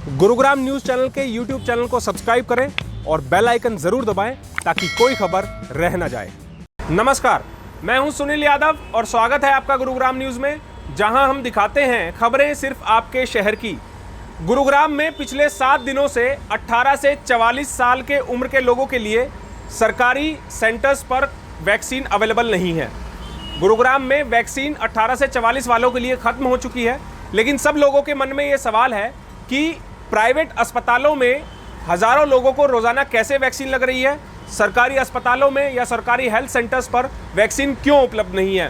Gurugram news channel के YouTube channel को subscribe करें और बेल आइकन जरूर दबाएं ताकि कोई खबर रह न जाए। नमस्कार, मैं हूं सुनील यादव और स्वागत है आपका गुरुग्राम न्यूज में, जहां हम दिखाते हैं खबरें सिर्फ आपके शहर की। गुरुग्राम में पिछले 7 दिनों से 18 से 44 साल के उम्र के लोगों के लिए सरकारी सेंटर्स पर वैक्सीन अवेलेबल नहीं है। गुरुग्राम में वैक्सीन 18 से 44 वालों के लिए खत्म हो चुकी है, लेकिन सब लोगों के मन में ये सवाल है कि प्राइवेट अस्पतालों में हज़ारों लोगों को रोज़ाना कैसे वैक्सीन लग रही है, सरकारी अस्पतालों में या सरकारी हेल्थ सेंटर्स पर वैक्सीन क्यों उपलब्ध नहीं है।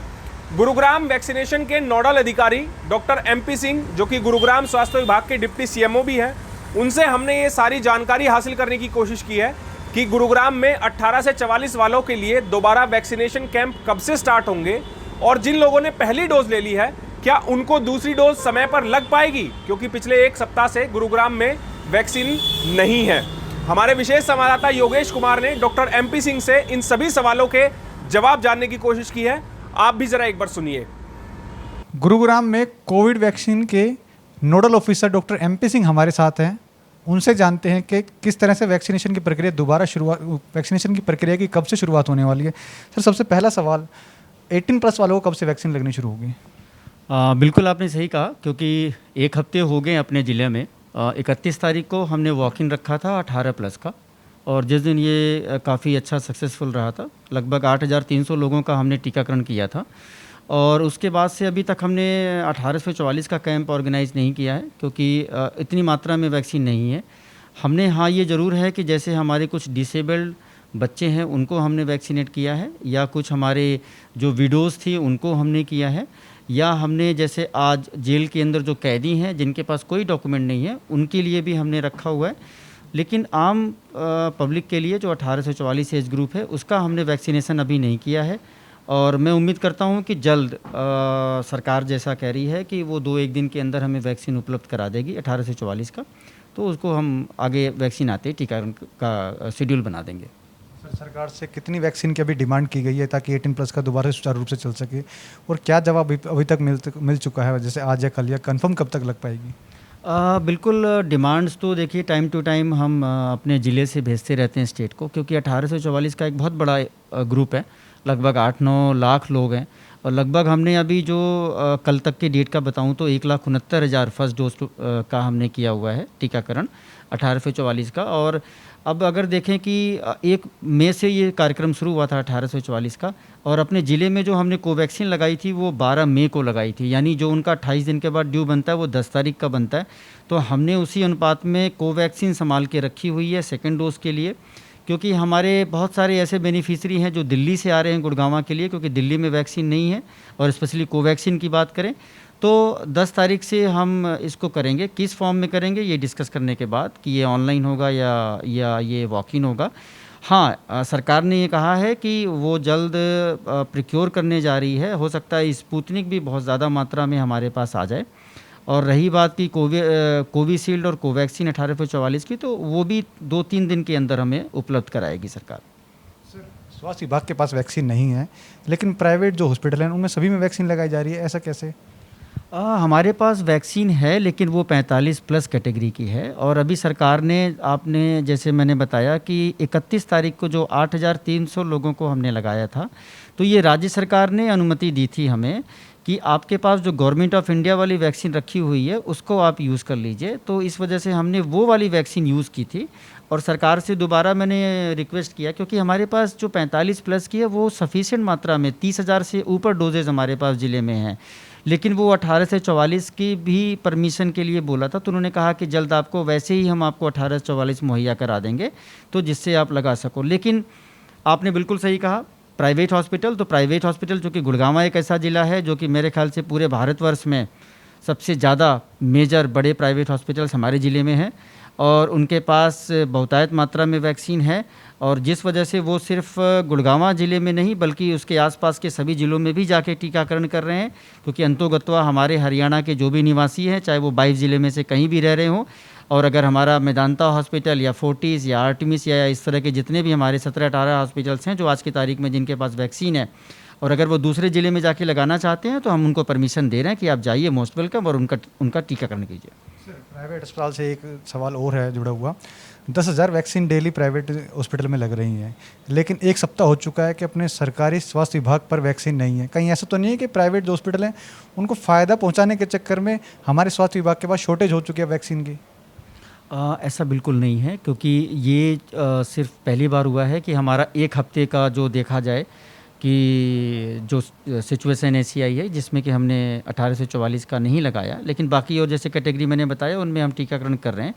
गुरुग्राम वैक्सीनेशन के नोडल अधिकारी डॉक्टर MP सिंह, जो कि गुरुग्राम स्वास्थ्य विभाग के डिप्टी CMO भी हैं, उनसे हमने ये सारी जानकारी हासिल करने की कोशिश की है कि गुरुग्राम में 18 से 44 वालों के लिए दोबारा वैक्सीनेशन कैंप कब से स्टार्ट होंगे और जिन लोगों ने पहली डोज ले ली है क्या उनको दूसरी डोज समय पर लग पाएगी, क्योंकि पिछले 1 सप्ताह से गुरुग्राम में वैक्सीन नहीं है। हमारे विशेष संवाददाता योगेश कुमार ने डॉक्टर MP सिंह से इन सभी सवालों के जवाब जानने की कोशिश की है। आप भी जरा एक बार सुनिए। गुरुग्राम में कोविड वैक्सीन के nodal officer doctor MP Singh हमारे साथ हैं। उनसे जानते हैं कि किस तरह से वैक्सीनेशन की प्रक्रिया वैक्सीनेशन की प्रक्रिया की कब से शुरुआत होने वाली है। सर, सबसे पहला सवाल, 18+ वालों को कब से वैक्सीन लगनी शुरू होगी? बिल्कुल आपने सही कहा, क्योंकि 1 हफ्ते हो गए अपने ज़िले में। 31 तारीख को हमने वॉक इन रखा था 18+ का, और जिस दिन ये काफ़ी अच्छा सक्सेसफुल रहा था। लगभग 8,300 लोगों का हमने टीकाकरण किया था, और उसके बाद से अभी तक हमने 18 से 44 का कैंप ऑर्गेनाइज नहीं किया है, क्योंकि इतनी मात्रा में वैक्सीन नहीं है। हमने हाँ ये ज़रूर है कि जैसे हमारे कुछ डिसेबल्ड बच्चे हैं उनको हमने वैक्सीनेट किया है, या कुछ हमारे जो विडोज़ थी उनको हमने किया है, या हमने जैसे आज जेल के अंदर जो कैदी हैं जिनके पास कोई डॉक्यूमेंट नहीं है उनके लिए भी हमने रखा हुआ है। लेकिन आम पब्लिक के लिए जो 18 से 44 एज ग्रुप है उसका हमने वैक्सीनेशन अभी नहीं किया है, और मैं उम्मीद करता हूं कि जल्द सरकार जैसा कह रही है कि वो 2-1 दिन के अंदर हमें वैक्सीन उपलब्ध करा देगी 18 से 44 का, तो उसको हम आगे वैक्सीन आते ही टीकाकरण का शेड्यूल बना देंगे। सरकार से कितनी वैक्सीन की अभी डिमांड की गई है ताकि 18+ का दोबारा सुचारू रूप से चल सके, और क्या जवाब अभी तक मिल चुका है, जैसे आज या कल, या कंफर्म कब तक लग पाएगी? बिल्कुल, डिमांड्स तो देखिए टाइम टू टाइम हम अपने ज़िले से भेजते रहते हैं स्टेट को, क्योंकि 18 से 44 का एक बहुत बड़ा ग्रुप है। लगभग 8-9 लाख लोग हैं, और लगभग हमने अभी जो कल तक के डेट का बताऊं तो 1,69,000 फर्स्ट डोज का हमने किया हुआ है टीकाकरण 18 से 44 का। और अब अगर देखें कि 1 मई से ये कार्यक्रम शुरू हुआ था 18 से 44 का, और अपने ज़िले में जो हमने कोवैक्सीन लगाई थी वो 12 मई को लगाई थी, यानी जो उनका 28 दिन के बाद ड्यू बनता है वो 10 तारीख का बनता है। तो हमने उसी अनुपात में कोवैक्सीन संभाल के रखी हुई है सेकेंड डोज के लिए, क्योंकि हमारे बहुत सारे ऐसे बेनिफिशरी हैं जो दिल्ली से आ रहे हैं गुड़गांव के लिए, क्योंकि दिल्ली में वैक्सीन नहीं है। और स्पेशली कोवैक्सीन की बात करें तो 10 तारीख से हम इसको करेंगे। किस फॉर्म में करेंगे ये डिस्कस करने के बाद कि ये ऑनलाइन होगा या ये वॉक इन होगा। हाँ, सरकार ने ये कहा है कि वो जल्द प्रोक्योर करने जा रही है। हो सकता है स्पुतनिक भी बहुत ज़्यादा मात्रा में हमारे पास आ जाए। और रही बात की कोविशील्ड और कोवैक्सीन 18 से 44 की, तो वो भी 2-3 दिन के अंदर हमें उपलब्ध कराएगी सरकार। सर, स्वास्थ्य विभाग के पास वैक्सीन नहीं है, लेकिन प्राइवेट जो हॉस्पिटल हैं उनमें सभी में वैक्सीन लगाई जा रही है, ऐसा कैसे? हमारे पास वैक्सीन है, लेकिन वो 45+ कैटेगरी की है। और अभी सरकार ने, आपने जैसे मैंने बताया कि 31 तारीख को जो 8,300 लोगों को हमने लगाया था, तो ये राज्य सरकार ने अनुमति दी थी हमें कि आपके पास जो गवर्नमेंट ऑफ इंडिया वाली वैक्सीन रखी हुई है उसको आप यूज़ कर लीजिए। तो इस वजह से हमने वो वाली वैक्सीन यूज़ की थी, और सरकार से दोबारा मैंने रिक्वेस्ट किया, क्योंकि हमारे पास जो 45+ की है वो सफिशिएंट मात्रा में 30,000 से ऊपर डोजेज़ हमारे पास ज़िले में हैं। लेकिन वो 18 से 44 की भी परमिशन के लिए बोला था, तो उन्होंने कहा कि जल्द आपको वैसे ही हम आपको 18 से 44 मुहैया करा देंगे, तो जिससे आप लगा सको। लेकिन आपने बिल्कुल सही कहा, प्राइवेट हॉस्पिटल चूँकि गुड़गांव एक ऐसा ज़िला है जो कि मेरे ख्याल से पूरे भारतवर्ष में सबसे ज़्यादा मेजर बड़े प्राइवेट हॉस्पिटल्स हमारे ज़िले में हैं, और उनके पास बहुतायत मात्रा में वैक्सीन है। और जिस वजह से वो सिर्फ गुड़गांव ज़िले में नहीं बल्कि उसके आसपास के सभी ज़िलों में भी जाके टीकाकरण कर रहे हैं, क्योंकि अंतोगत्वा हमारे हरियाणा के जो भी निवासी हैं, चाहे वो 22 ज़िले में से कहीं भी रह रहे हों, और अगर हमारा मेदांता हॉस्पिटल या फोर्टिस या आर्टिमिस या इस तरह के जितने भी हमारे 17-18 हॉस्पिटल्स हैं जो आज की तारीख में जिनके पास वैक्सीन है, और अगर वो दूसरे ज़िले में जाके लगाना चाहते हैं तो हम उनको परमिशन दे रहे हैं कि आप जाइए, मोस्ट वेलकम, और उनका टीकाकरण कीजिए। प्राइवेट अस्पताल से एक सवाल और है जुड़ा हुआ। 10,000 वैक्सीन डेली प्राइवेट हॉस्पिटल में लग रही हैं, लेकिन एक सप्ताह हो चुका है कि अपने सरकारी स्वास्थ्य विभाग पर वैक्सीन नहीं है। कहीं ऐसा तो नहीं है कि प्राइवेट जो हॉस्पिटल हैं उनको फ़ायदा पहुंचाने के चक्कर में हमारे स्वास्थ्य विभाग के पास शॉर्टेज हो चुकी है वैक्सीन की? ऐसा बिल्कुल नहीं है, क्योंकि ये सिर्फ पहली बार हुआ है कि हमारा एक हफ्ते का जो देखा जाए कि जो सिचुएशन ऐसी आई है जिसमें कि हमने 18 से 44 का नहीं लगाया, लेकिन बाकी और जैसे कैटेगरी मैंने बताया उनमें हम टीकाकरण कर रहे हैं।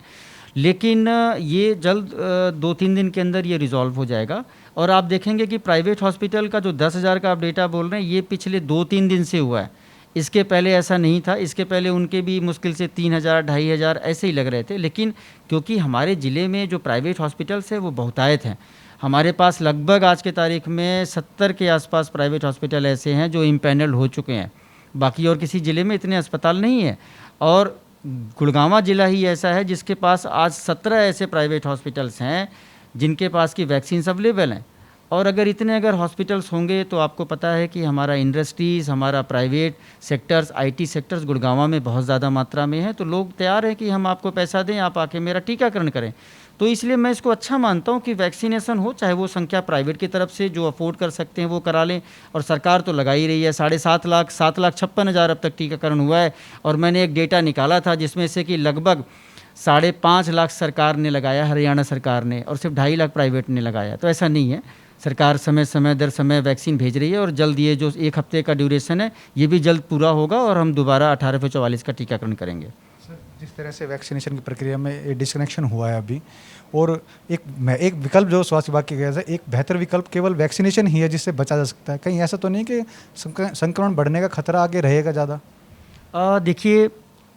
लेकिन ये जल्द 2-3 दिन के अंदर ये रिजॉल्व हो जाएगा। और आप देखेंगे कि प्राइवेट हॉस्पिटल का जो 10,000 का आप डेटा बोल रहे हैं, ये पिछले 2-3 दिन से हुआ है। इसके पहले ऐसा नहीं था। इसके पहले उनके भी मुश्किल से 3,000 2,500 ऐसे ही लग रहे थे। लेकिन क्योंकि हमारे ज़िले में जो प्राइवेट हॉस्पिटल्स हैं वो बहुतायत हैं, हमारे पास लगभग आज के तारीख में 70 के आसपास प्राइवेट हॉस्पिटल ऐसे हैं जो इम्पैनल हो चुके हैं। बाकी और किसी ज़िले में इतने अस्पताल नहीं है। और गुड़गांव ज़िला ही ऐसा है जिसके पास आज 17 ऐसे प्राइवेट हॉस्पिटल्स हैं जिनके पास की वैक्सीन अवेलेबल हैं। और अगर हॉस्पिटल्स होंगे तो आपको पता है कि हमारा इंडस्ट्रीज़, हमारा private sectors, IT sectors Gurgaon में बहुत ज़्यादा मात्रा में है। तो लोग तैयार हैं कि हम आपको पैसा दें, आप आके मेरा टीकाकरण करें। तो इसलिए मैं इसको अच्छा मानता हूँ कि वैक्सीनेशन हो, चाहे वो संख्या प्राइवेट की तरफ से जो अफोर्ड कर सकते हैं वो करा लें। और सरकार तो लगा ही रही है। 7.5 लाख 7,56,000 अब तक टीकाकरण हुआ है। और मैंने एक डेटा निकाला था जिसमें से कि लगभग 5.5 लाख सरकार ने लगाया, हरियाणा सरकार ने, और सिर्फ 2.5 लाख प्राइवेट ने लगाया। तो ऐसा नहीं है, सरकार समय दर समय वैक्सीन भेज रही है। और जल्द ये जो एक हफ्ते का ड्यूरेशन है ये भी जल्द पूरा होगा और हम दोबारा 18 से 44 का टीकाकरण करेंगे। सर, जिस तरह से वैक्सीनेशन की प्रक्रिया में डिस्कनेक्शन हुआ है अभी, और एक विकल्प जो स्वास्थ्य विभाग की गया है, एक बेहतर विकल्प केवल वैक्सीनेशन ही है जिससे बचा जा सकता है। कहीं ऐसा तो नहीं कि संक्रमण बढ़ने का खतरा आगे रहेगा ज़्यादा? देखिए,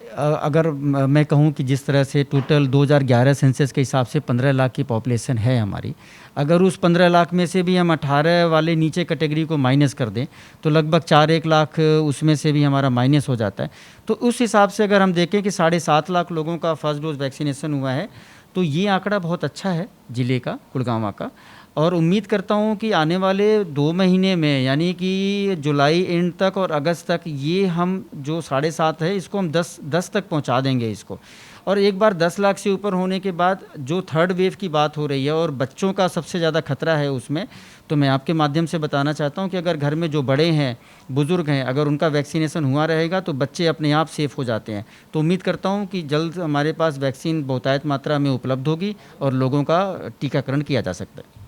अगर मैं कहूँ कि जिस तरह से टोटल 2011 सेंसस के हिसाब से 15 लाख की पॉपुलेशन है हमारी, अगर उस 15 लाख में से भी हम 18 वाले नीचे कैटेगरी को माइनस कर दें तो लगभग 4-1 लाख उसमें से भी हमारा माइनस हो जाता है। तो उस हिसाब से अगर हम देखें कि 7.5 लाख लोगों का फर्स्ट डोज वैक्सीनेशन हुआ है तो ये आंकड़ा बहुत अच्छा है ज़िले का, गुड़गांव का। और उम्मीद करता हूँ कि आने वाले 2 महीने में, यानी कि जुलाई एंड तक और अगस्त तक, ये हम जो 7.5 है इसको हम 10 तक पहुँचा देंगे इसको। और एक बार 10 लाख से ऊपर होने के बाद जो थर्ड वेव की बात हो रही है और बच्चों का सबसे ज़्यादा खतरा है उसमें, तो मैं आपके माध्यम से बताना चाहता हूँ कि अगर घर में जो बड़े हैं, बुज़ुर्ग हैं, अगर उनका वैक्सीनेशन हुआ रहेगा तो बच्चे अपने आप सेफ़ हो जाते हैं। तो उम्मीद करता हूँ कि जल्द हमारे पास वैक्सीन बहुतायत मात्रा में उपलब्ध होगी और लोगों का टीकाकरण किया जा सकता है।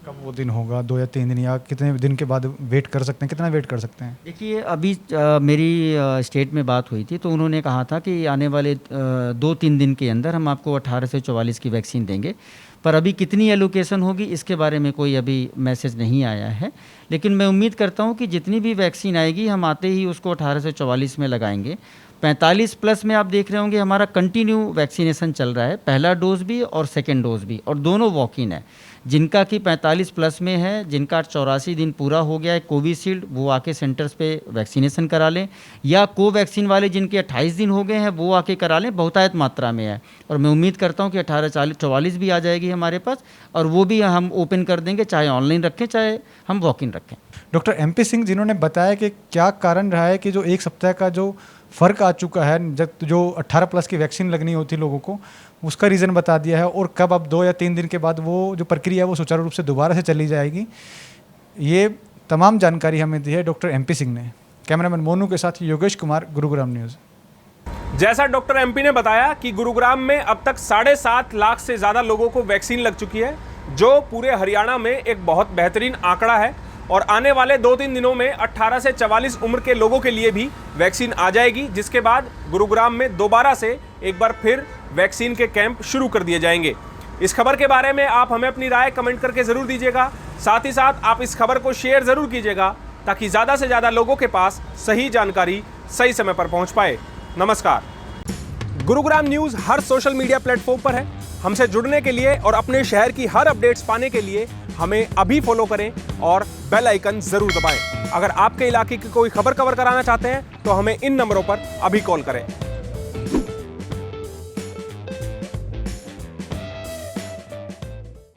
कब वो दिन होगा? 2 या 3 दिन, या कितने दिन के बाद वेट कर सकते हैं? कितना वेट कर सकते हैं? देखिए, अभी मेरी स्टेट में बात हुई थी तो उन्होंने कहा था कि आने वाले 2-3 दिन के अंदर हम आपको 18 से 44 की वैक्सीन देंगे। पर अभी कितनी एलोकेशन होगी इसके बारे में कोई अभी मैसेज नहीं आया है। लेकिन मैं उम्मीद करता हूँ कि जितनी भी वैक्सीन आएगी हम आते ही उसको 18 से 44 में लगाएंगे। 45 प्लस में आप देख रहे होंगे हमारा कंटिन्यू वैक्सीनेशन चल रहा है, पहला डोज भी और सेकेंड डोज भी, और दोनों वॉक इन है। जिनका कि 45 प्लस में है, जिनका 84 दिन पूरा हो गया है कोविशील्ड, वो आके सेंटर्स पे वैक्सीनेशन करा लें, या कोवैक्सीन वाले जिनके 28 दिन हो गए हैं वो आके करा लें, बहुतायत मात्रा में है। और मैं उम्मीद करता हूँ कि 18-44 भी आ जाएगी हमारे पास, और वो भी हम ओपन कर देंगे, चाहे ऑनलाइन रखें चाहे हम वॉक इन रखें। डॉक्टर MP सिंह जिन्होंने बताया कि क्या कारण रहा है कि जो एक सप्ताह का जो फ़र्क आ चुका है, जब जो 18 प्लस की वैक्सीन लगनी होती लोगों को, उसका रीज़न बता दिया है, और कब अब 2 या 3 दिन के बाद वो जो प्रक्रिया है वो सुचारू रूप से दोबारा से चली जाएगी। ये तमाम जानकारी हमें दी है डॉक्टर MP सिंह ने। कैमरामैन मोनू के साथ योगेश कुमार, गुरुग्राम न्यूज़। जैसा डॉक्टर MP ने बताया कि गुरुग्राम में अब तक 7.5 लाख से ज़्यादा लोगों को वैक्सीन लग चुकी है, जो पूरे हरियाणा में एक बहुत बेहतरीन आंकड़ा है। और आने वाले 2-3 दिनों में 18 से 44 उम्र के लोगों के लिए भी वैक्सीन आ जाएगी, जिसके बाद गुरुग्राम में दोबारा से एक बार फिर वैक्सीन के कैंप शुरू कर दिए जाएंगे। इस खबर के बारे में आप हमें अपनी राय कमेंट करके ज़रूर दीजिएगा। साथ ही साथ आप इस खबर को शेयर ज़रूर कीजिएगा ताकि ज़्यादा से ज़्यादा लोगों के पास सही जानकारी सही समय पर पहुँच पाए। नमस्कार। गुरुग्राम न्यूज़ हर सोशल मीडिया प्लेटफॉर्म पर है। हमसे जुड़ने के लिए और अपने शहर की हर अपडेट्स पाने के लिए हमें अभी फॉलो करें और बेल आइकन जरूर दबाएं। अगर आपके इलाके की कोई खबर कवर कराना चाहते हैं तो हमें इन नंबरों पर अभी कॉल करें।